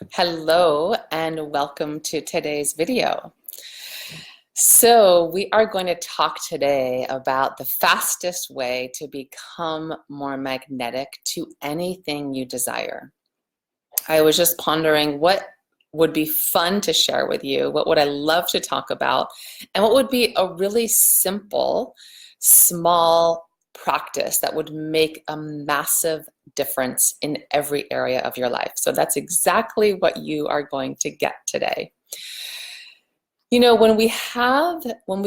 Hello and welcome to today's video. So we are going to talk today about the fastest way to become more magnetic to anything you desire. I was just pondering what would be fun to share with you, what would I love to talk about, and what would be a really simple, small practice that would make a massive difference in every area of your life. So that's exactly what you are going to get today. You know, when we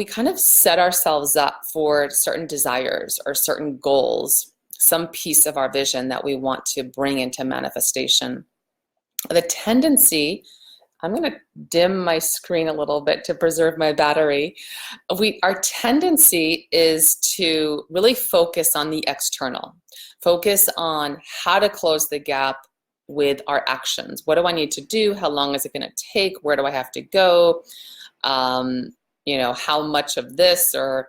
kind of set ourselves up for certain desires or certain goals, some piece of our vision that we want to bring into manifestation, the tendency, I'm going to dim my screen a little bit to preserve my battery. Our tendency is to really focus on the external, focus on how to close the gap with our actions. What do I need to do? How long is it going to take? Where do I have to go? How much of this, or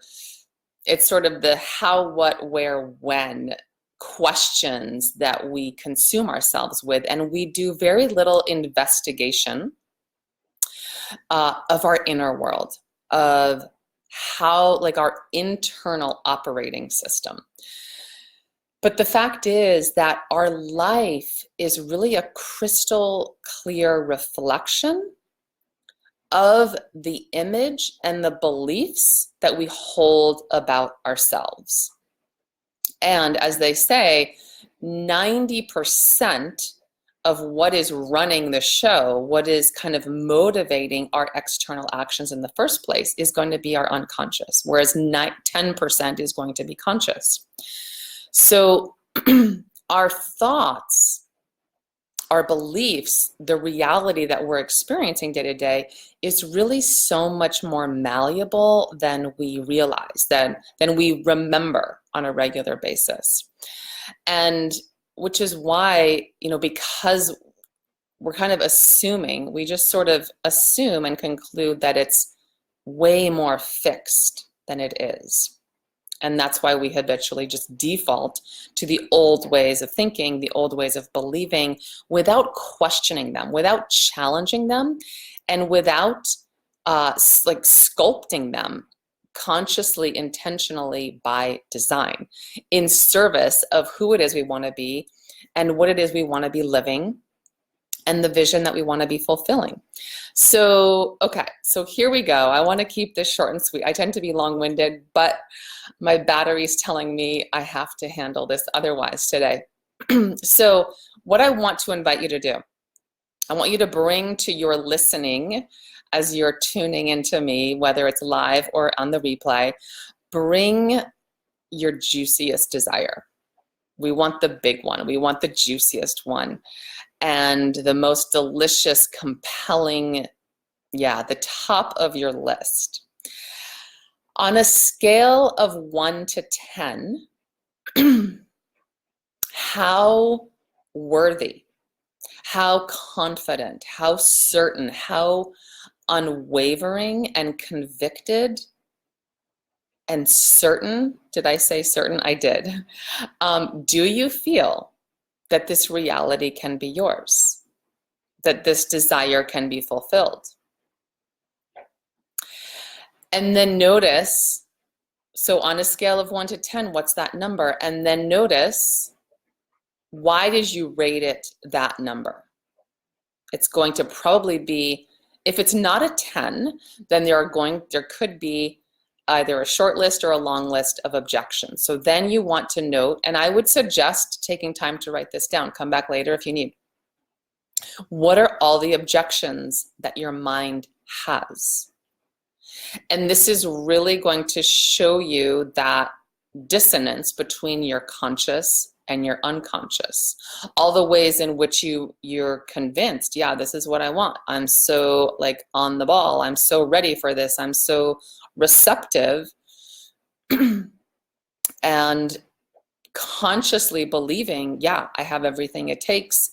it's sort of the how, what, where, when questions that we consume ourselves with, and we do very little investigation of our inner world, of how, like, our internal operating system. But the fact is that our life is really a crystal clear reflection of the image and the beliefs that we hold about ourselves. And as they say, 90% of what is running the show, what is kind of motivating our external actions in the first place, is going to be our unconscious, whereas 10% is going to be conscious. So our thoughts, our beliefs, the reality that we're experiencing day to day is really so much more malleable than we realize, than we remember on a regular basis. And which is why, because we're kind of assuming, we just sort of assume and conclude that it's way more fixed than it is. And that's why we habitually just default to the old ways of thinking, the old ways of believing, without questioning them, without challenging them, and without sculpting them consciously, intentionally, by design, in service of who it is we want to be and what it is we want to be living and the vision that we want to be fulfilling. So, okay, so here we go. I want to keep this short and sweet. I tend to be long-winded, but my battery's telling me I have to handle this otherwise today. So what I want to invite you to do, I want you to bring to your listening, as you're tuning into me, whether it's live or on the replay, bring your juiciest desire. We want the big one. We want the juiciest one. And the most delicious, compelling, the top of your list. On a scale of 1 to 10, how worthy, how confident, how certain, how unwavering and convicted and certain, did I say certain? I did. Do you feel that this reality can be yours, that this desire can be fulfilled? And then notice, so on a scale of 1 to 10, what's that number? And then notice, why did you rate it that number? It's going to probably be, if it's not a 10, then there could be either a short list or a long list of objections. So then you want to note, and I would suggest taking time to write this down. Come back later if you need. What are all the objections that your mind has? And this is really going to show you that dissonance between your conscious and your unconscious. All the ways in which you're convinced, this is what I want. I'm so on the ball. I'm so ready for this. I'm so receptive. And consciously believing, I have everything it takes.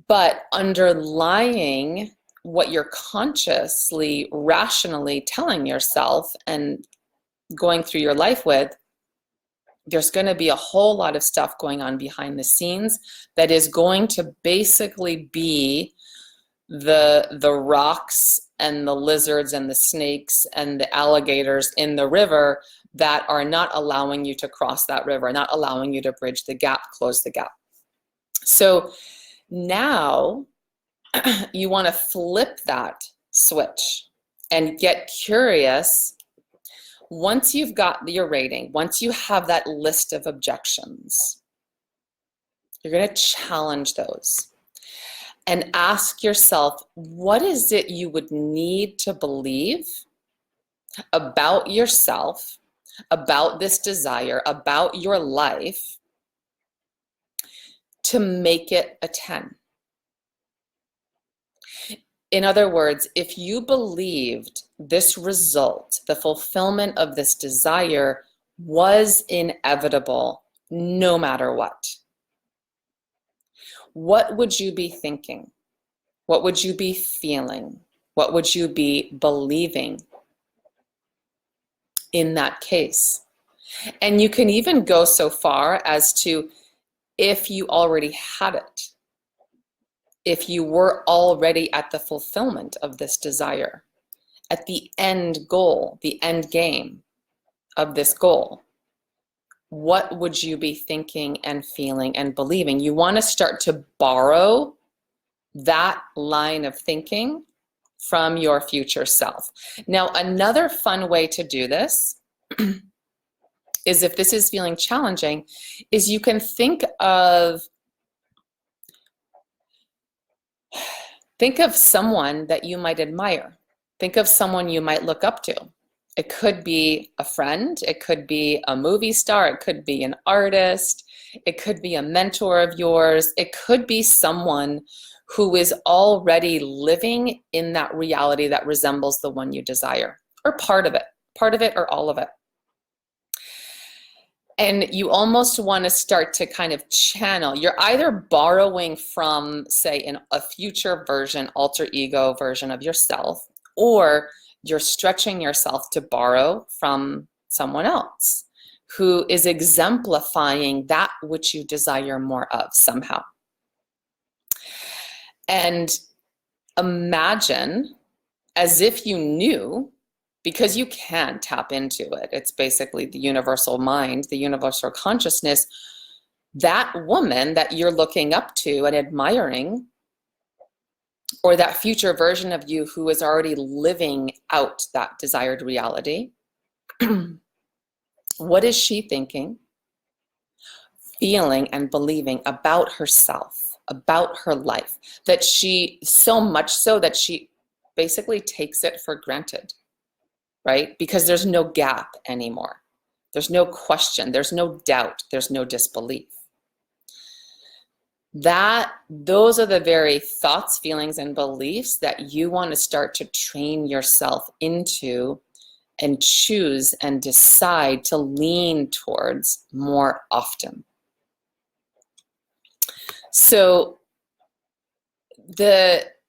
But underlying what you're consciously, rationally telling yourself and going through your life with there's going to be a whole lot of stuff going on behind the scenes that is going to basically be the rocks and the lizards and the snakes and the alligators in the river that are not allowing you to cross that river, not allowing you to bridge the gap, close the gap. So now you want to flip that switch and get curious. Once you've got your rating, once you have that list of objections, you're going to challenge those and ask yourself, what is it you would need to believe about yourself, about this desire, about your life to make it a 10? In other words, if you believed this result, the fulfillment of this desire, was inevitable no matter what would you be thinking? What would you be feeling? What would you be believing in that case? And you can even go so far as to, if you already had it, if you were already at the fulfillment of this desire, at the end goal, the end game of this goal, what would you be thinking and feeling and believing? You want to start to borrow that line of thinking from your future self. Now, another fun way to do this is, if this is feeling challenging, is you can think of someone that you might admire. Think of someone you might look up to. It could be a friend, it could be a movie star, it could be an artist, it could be a mentor of yours, it could be someone who is already living in that reality that resembles the one you desire, or part of it or all of it. And you almost want to start to kind of channel. You're either borrowing from, say, a future version, alter ego version of yourself, or you're stretching yourself to borrow from someone else who is exemplifying that which you desire more of somehow. And imagine as if you knew, because you can tap into it. It's basically the universal mind, the universal consciousness. That woman that you're looking up to and admiring, or that future version of you who is already living out that desired reality, what is she thinking, feeling, and believing about herself, about her life, that she, so much so that she basically takes it for granted, right? Because there's no gap anymore. There's no question, there's no doubt, there's no disbelief. Those are the very thoughts, feelings, and beliefs that you want to start to train yourself into and choose and decide to lean towards more often. So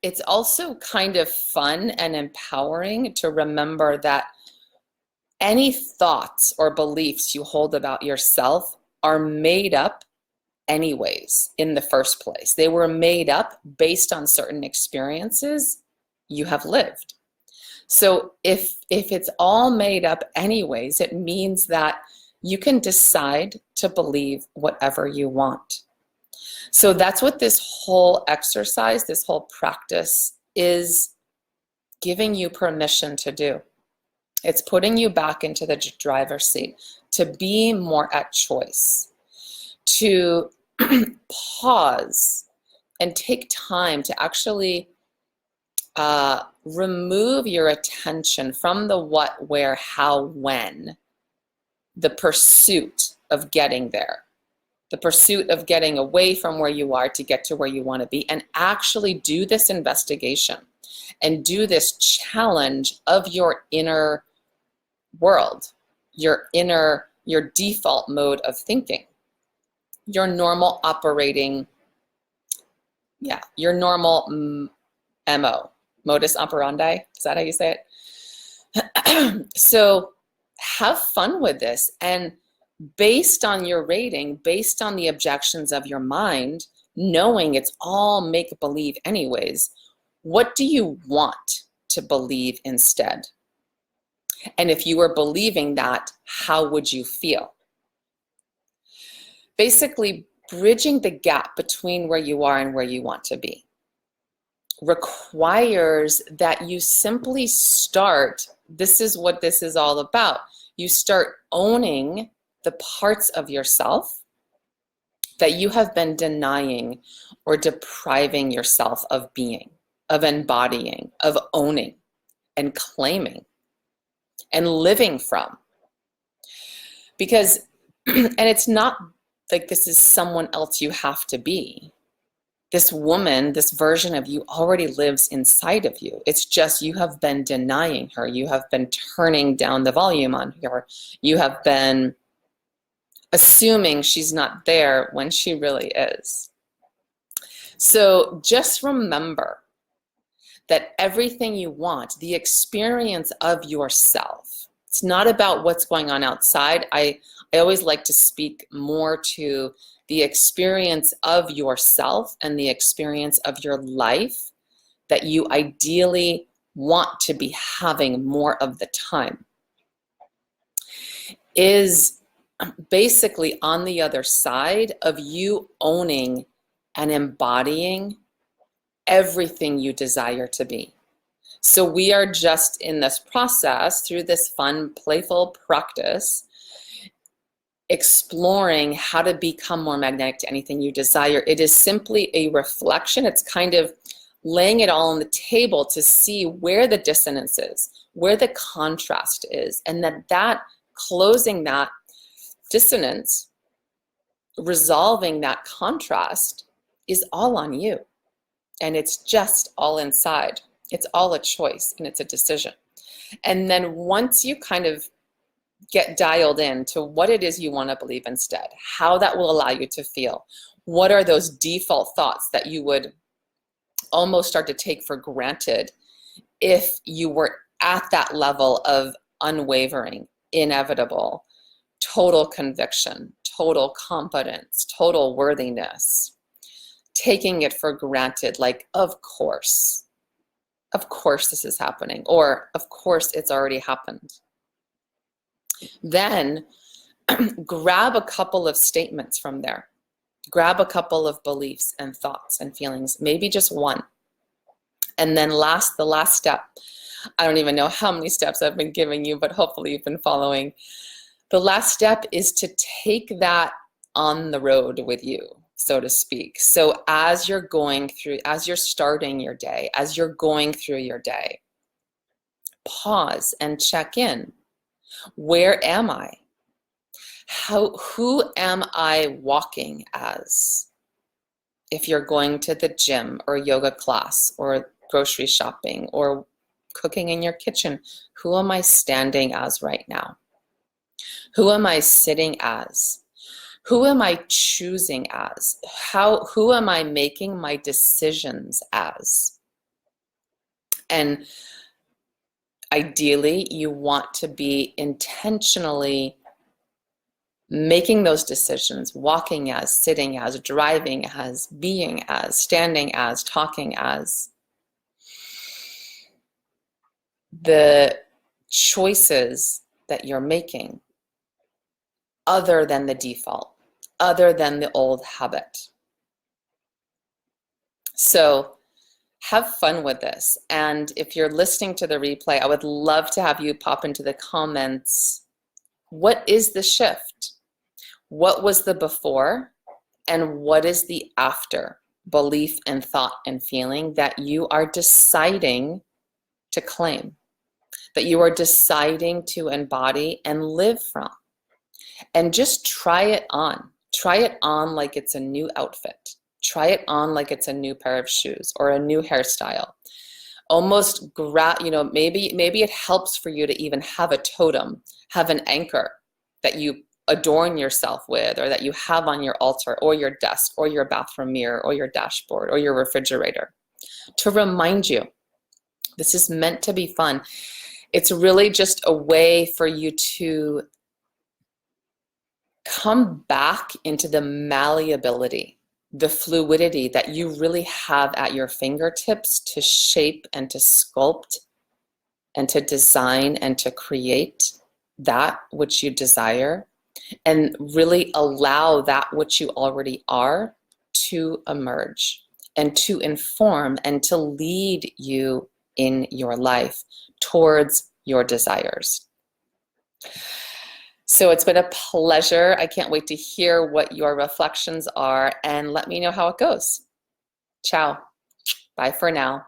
it's also kind of fun and empowering to remember that any thoughts or beliefs you hold about yourself are made up anyways in the first place. They were made up based on certain experiences you have lived. So if it's all made up anyways, it means that you can decide to believe whatever you want. So that's what this whole exercise, this whole practice is giving you permission to do. It's putting you back into the driver's seat, to be more at choice, to pause and take time to actually remove your attention from the what, where, how, when, the pursuit of getting there, the pursuit of getting away from where you are to get to where you want to be, and actually do this investigation and do this challenge of your inner world, your default mode of thinking, your normal operating, your normal MO, modus operandi. Is that how you say it? So have fun with this and based on your rating, based on the objections of your mind, knowing it's all make-believe anyways, what do you want to believe instead? And if you were believing that, how would you feel? Basically, bridging the gap between where you are and where you want to be requires that you simply start, this is what this is all about. You start owning the parts of yourself that you have been denying or depriving yourself of being, of embodying, of owning and claiming and living from. Because, and it's not like this is someone else you have to be. This woman, this version of you already lives inside of you. It's just you have been denying her. You have been turning down the volume on her. You have been assuming she's not there when she really is. So just remember that everything you want, the experience of yourself, it's not about what's going on outside. I always like to speak more to the experience of yourself and the experience of your life that you ideally want to be having more of the time is basically on the other side of you owning and embodying everything you desire to be. So we are just in this process through this fun, playful practice, exploring how to become more magnetic to anything you desire. It is simply a reflection. It's kind of laying it all on the table to see where the dissonance is, where the contrast is, and that closing that dissonance, resolving that contrast is all on you. And it's just all inside. It's all a choice and it's a decision. And then once you kind of get dialed in to what it is you want to believe instead, how that will allow you to feel, what are those default thoughts that you would almost start to take for granted if you were at that level of unwavering, inevitable, total conviction, total competence, total worthiness, taking it for granted, like, of course this is happening, or of course it's already happened. Then grab a couple of statements from there. Grab a couple of beliefs and thoughts and feelings, maybe just one. And then the last step, I don't even know how many steps I've been giving you, but hopefully you've been following. The last step is to take that on the road with you, so to speak. So as you're starting your day, as you're going through your day, pause and check in. Where am I? Who am I walking as? If you're going to the gym or yoga class or grocery shopping or cooking in your kitchen, who am I standing as right now? Who am I sitting as? Who am I choosing as? Who am I making my decisions as? And ideally, you want to be intentionally making those decisions, walking as, sitting as, driving as, being as, standing as, talking as. The choices that you're making other than the default, other than the old habit. So have fun with this. And if you're listening to the replay, I would love to have you pop into the comments. What is the shift? What was the before? And what is the after belief and thought and feeling that you are deciding to claim, that you are deciding to embody and live from? And just try it on. Try it on like it's a new outfit. Try it on like it's a new pair of shoes or a new hairstyle. Almost, maybe it helps for you to even have a totem, have an anchor that you adorn yourself with, or that you have on your altar or your desk or your bathroom mirror or your dashboard or your refrigerator, to remind you this is meant to be fun. It's really just a way for you to come back into the malleability, the fluidity that you really have at your fingertips to shape and to sculpt and to design and to create that which you desire, and really allow that which you already are to emerge and to inform and to lead you in your life towards your desires. So it's been a pleasure. I can't wait to hear what your reflections are, and let me know how it goes. Ciao. Bye for now.